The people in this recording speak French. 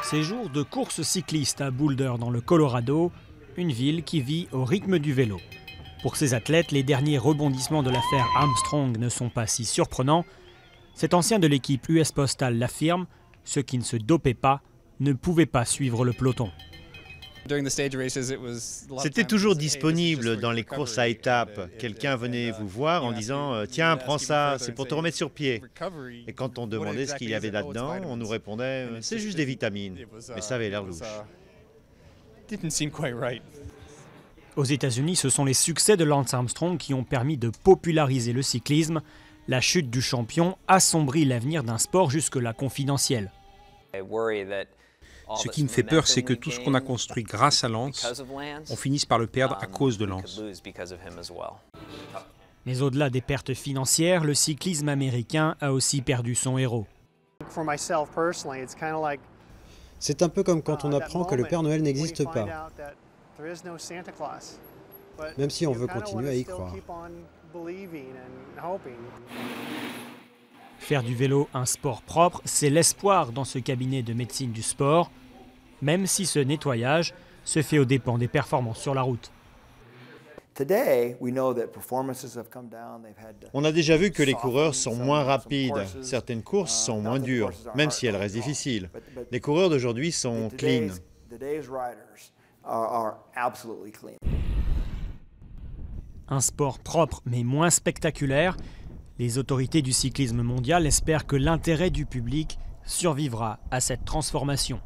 Ces jours de course cycliste à Boulder dans le Colorado, une ville qui vit au rythme du vélo. Pour ces athlètes, les derniers rebondissements de l'affaire Armstrong ne sont pas si surprenants. Cet ancien de l'équipe US Postal l'affirme, ceux qui ne se dopaient pas ne pouvaient pas suivre le peloton. C'était toujours disponible dans les courses à étapes. Quelqu'un venait vous voir en disant « Tiens, prends ça, c'est pour te remettre sur pied ». Et quand on demandait ce qu'il y avait là-dedans, on nous répondait « C'est juste des vitamines ». Mais ça avait l'air louche. Aux États-Unis, ce sont les succès de Lance Armstrong qui ont permis de populariser le cyclisme. La chute du champion assombrit l'avenir d'un sport jusque-là confidentiel. Ce qui me fait peur, c'est que tout ce qu'on a construit grâce à Lance, on finisse par le perdre à cause de Lance. Mais au-delà des pertes financières, le cyclisme américain a aussi perdu son héros. C'est un peu comme quand on apprend que le Père Noël n'existe pas, même si on veut continuer à y croire. Faire du vélo un sport propre, c'est l'espoir dans ce cabinet de médecine du sport, même si ce nettoyage se fait aux dépens des performances sur la route. On a déjà vu que les coureurs sont moins rapides. Certaines courses sont moins dures, même si elles restent difficiles. Les coureurs d'aujourd'hui sont clean. Un sport propre mais moins spectaculaire, les autorités du cyclisme mondial espèrent que l'intérêt du public survivra à cette transformation.